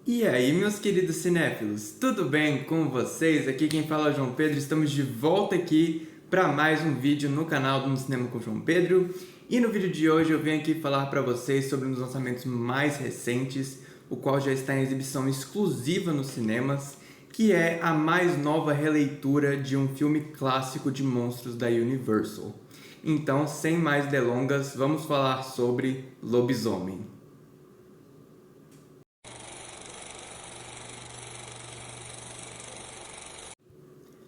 E aí, meus queridos cinéfilos, tudo bem com vocês? Aqui quem fala é o João Pedro, estamos de volta aqui para mais um vídeo no canal do Cinema com o João Pedro. E no vídeo de hoje eu venho aqui falar para vocês sobre um dos lançamentos mais recentes, o qual já está em exibição exclusiva nos cinemas, que é a mais nova releitura de um filme clássico de monstros da Universal. Então, sem mais delongas, vamos falar sobre Lobisomem.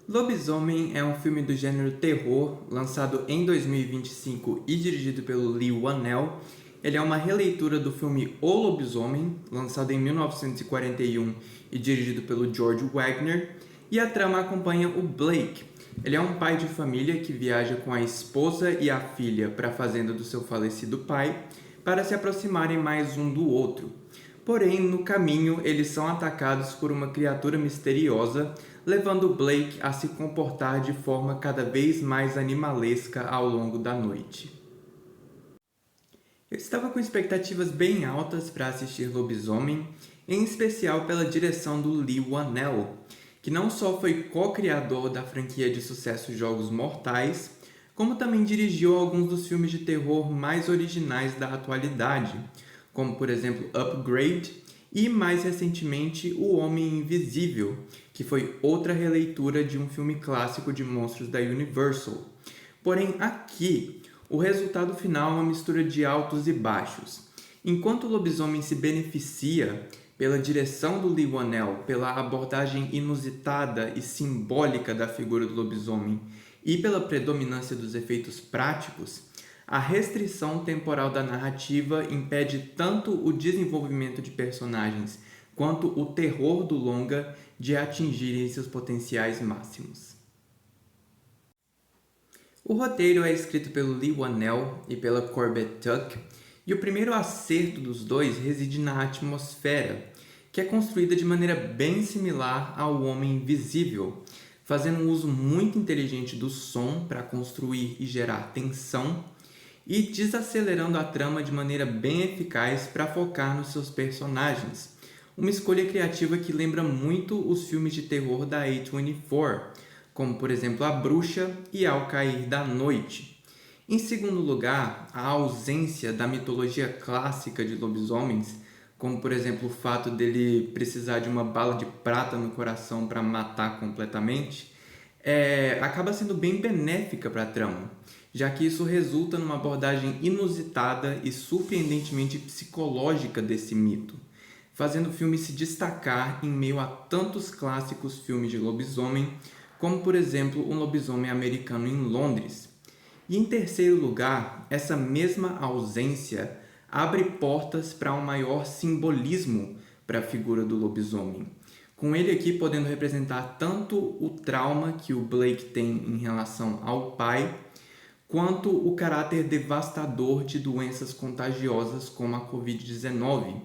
Lobisomem é um filme do gênero terror, lançado em 2025 e dirigido pelo Leigh Whannell. Ele é uma releitura do filme O Lobisomem, lançado em 1941 e dirigido pelo George Waggner, e a trama acompanha o Blake. Ele é um pai de família que viaja com a esposa e a filha para a fazenda do seu falecido pai, para se aproximarem mais um do outro. Porém, no caminho, eles são atacados por uma criatura misteriosa, levando Blake a se comportar de forma cada vez mais animalesca ao longo da noite. Eu estava com expectativas bem altas para assistir Lobisomem, em especial pela direção do Leigh Whannell, que não só foi co-criador da franquia de sucesso Jogos Mortais, como também dirigiu alguns dos filmes de terror mais originais da atualidade, como por exemplo Upgrade e mais recentemente O Homem Invisível, que foi outra releitura de um filme clássico de monstros da Universal. Porém, aqui, o resultado final é uma mistura de altos e baixos. Enquanto o Lobisomem se beneficia pela direção do Leigh Whannell, pela abordagem inusitada e simbólica da figura do lobisomem e pela predominância dos efeitos práticos, a restrição temporal da narrativa impede tanto o desenvolvimento de personagens quanto o terror do longa de atingirem seus potenciais máximos. O roteiro é escrito pelo Leigh Whannell e pela Corbett Tuck, e o primeiro acerto dos dois reside na atmosfera, que é construída de maneira bem similar ao Homem Invisível, fazendo um uso muito inteligente do som para construir e gerar tensão, e desacelerando a trama de maneira bem eficaz para focar nos seus personagens. Uma escolha criativa que lembra muito os filmes de terror da A24, como por exemplo A Bruxa e Ao Cair da Noite. Em segundo lugar, a ausência da mitologia clássica de lobisomens, como por exemplo o fato dele precisar de uma bala de prata no coração para matar completamente, acaba sendo bem benéfica para a trama, já que isso resulta numa abordagem inusitada e surpreendentemente psicológica desse mito, fazendo o filme se destacar em meio a tantos clássicos filmes de lobisomem, como por exemplo Um Lobisomem Americano em Londres. E em terceiro lugar, essa mesma ausência abre portas para um maior simbolismo para a figura do lobisomem, com ele aqui podendo representar tanto o trauma que o Blake tem em relação ao pai, quanto o caráter devastador de doenças contagiosas como a Covid-19.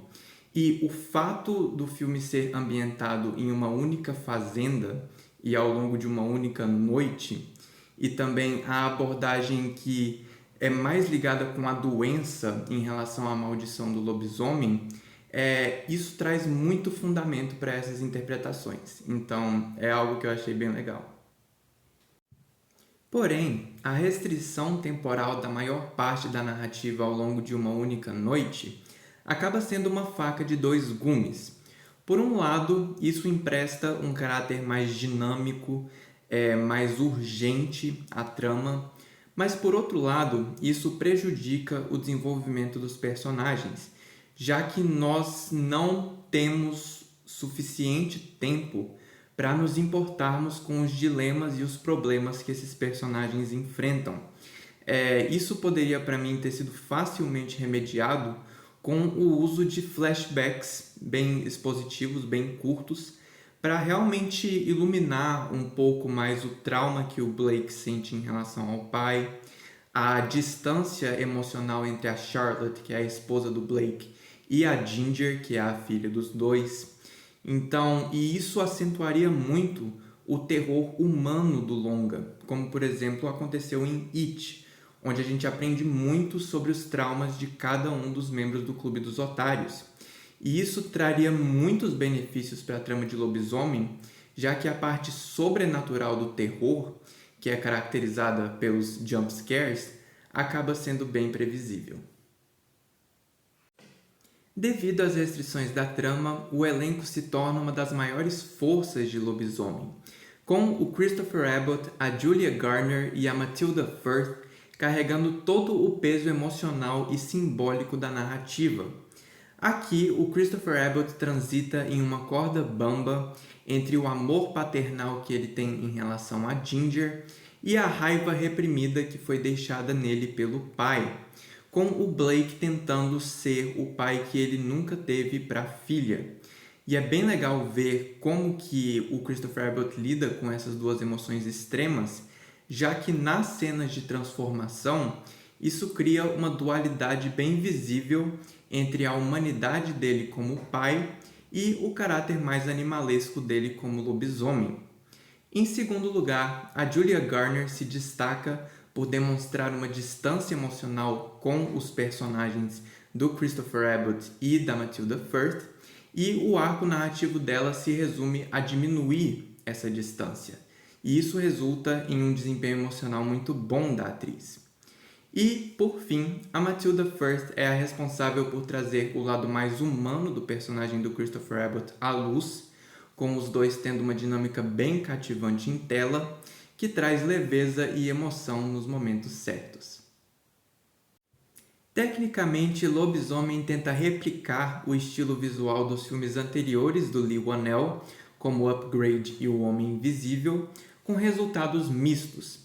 E o fato do filme ser ambientado em uma única fazenda e ao longo de uma única noite, e também a abordagem que é mais ligada com a doença em relação à maldição do lobisomem, isso traz muito fundamento para essas interpretações. Então, é algo que eu achei bem legal. Porém, a restrição temporal da maior parte da narrativa ao longo de uma única noite acaba sendo uma faca de dois gumes. Por um lado, isso empresta um caráter mais dinâmico, mais urgente à trama, mas por outro lado, isso prejudica o desenvolvimento dos personagens, já que nós não temos suficiente tempo para nos importarmos com os dilemas e os problemas que esses personagens enfrentam. Isso poderia, para mim, ter sido facilmente remediado com o uso de flashbacks bem expositivos, bem curtos, para realmente iluminar um pouco mais o trauma que o Blake sente em relação ao pai, a distância emocional entre a Charlotte, que é a esposa do Blake, e a Ginger, que é a filha dos dois. Então, e isso acentuaria muito o terror humano do longa, como por exemplo aconteceu em It, onde a gente aprende muito sobre os traumas de cada um dos membros do Clube dos Otários. e isso traria muitos benefícios para a trama de Lobisomem, já que a parte sobrenatural do terror, que é caracterizada pelos jump scares, acaba sendo bem previsível. Devido às restrições da trama, o elenco se torna uma das maiores forças de Lobisomem, com o Christopher Abbott, a Julia Garner e a Matilda Firth carregando todo o peso emocional e simbólico da narrativa. Aqui, o Christopher Abbott transita em uma corda bamba entre o amor paternal que ele tem em relação a Ginger e a raiva reprimida que foi deixada nele pelo pai, com o Blake tentando ser o pai que ele nunca teve para a filha. E é bem legal ver como que o Christopher Abbott lida com essas duas emoções extremas, já que nas cenas de transformação, isso cria uma dualidade bem visível entre a humanidade dele como pai e o caráter mais animalesco dele como lobisomem. Em segundo lugar, a Julia Garner se destaca por demonstrar uma distância emocional com os personagens do Christopher Abbott e da Matilda Firth, e o arco narrativo dela se resume a diminuir essa distância. E isso resulta em um desempenho emocional muito bom da atriz. E, por fim, a Matilda Firth é a responsável por trazer o lado mais humano do personagem do Christopher Abbott à luz, com os dois tendo uma dinâmica bem cativante em tela, que traz leveza e emoção nos momentos certos. Tecnicamente, Lobisomem tenta replicar o estilo visual dos filmes anteriores do Leigh Whannell, como o Upgrade e o Homem Invisível, com resultados mistos.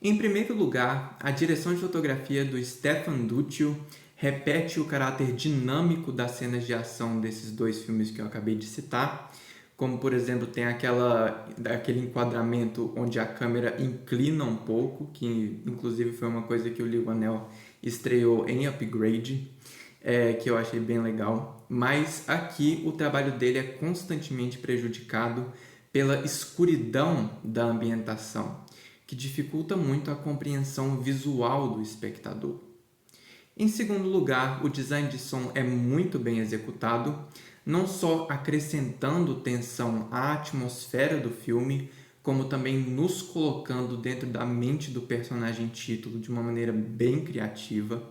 Em primeiro lugar, a direção de fotografia do Stefan Duccio repete o caráter dinâmico das cenas de ação desses dois filmes que eu acabei de citar, como, por exemplo, tem aquele enquadramento onde a câmera inclina um pouco, que inclusive foi uma coisa que o Leigh Whannell estreou em Upgrade, que eu achei bem legal. Mas aqui o trabalho dele é constantemente prejudicado pela escuridão da ambientação, que dificulta muito a compreensão visual do espectador. Em segundo lugar, o design de som é muito bem executado, não só acrescentando tensão à atmosfera do filme, como também nos colocando dentro da mente do personagem título de uma maneira bem criativa.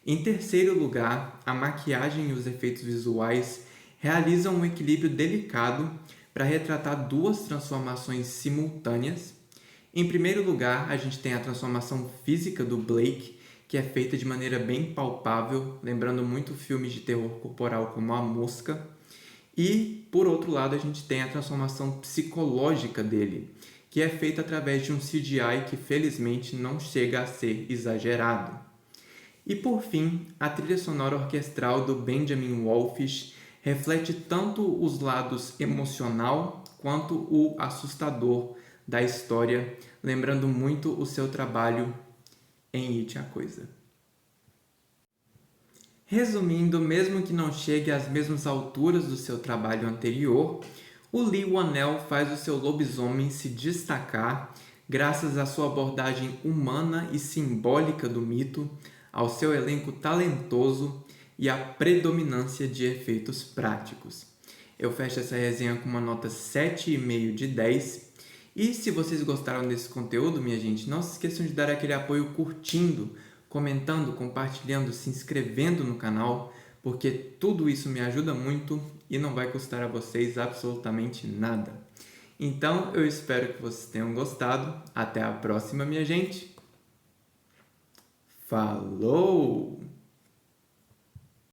Em terceiro lugar, a maquiagem e os efeitos visuais realizam um equilíbrio delicado para retratar duas transformações simultâneas. Em primeiro lugar, a gente tem a transformação física do Blake, que é feita de maneira bem palpável, lembrando muito filmes de terror corporal como A Mosca. E, por outro lado, a gente tem a transformação psicológica dele, que é feita através de um CGI que, felizmente, não chega a ser exagerado. E, por fim, a trilha sonora orquestral do Benjamin Wallfisch reflete tanto os lados emocional quanto o assustador da história, lembrando muito o seu trabalho em It, a Coisa. Resumindo, mesmo que não chegue às mesmas alturas do seu trabalho anterior, o Leigh Whannell faz o seu lobisomem se destacar graças à sua abordagem humana e simbólica do mito, ao seu elenco talentoso e à predominância de efeitos práticos. Eu fecho essa resenha com uma nota 7,5 de 10. E se vocês gostaram desse conteúdo, minha gente, não se esqueçam de dar aquele apoio curtindo, comentando, compartilhando, se inscrevendo no canal, porque tudo isso me ajuda muito e não vai custar a vocês absolutamente nada. Então, eu espero que vocês tenham gostado. Até a próxima, minha gente. Falou!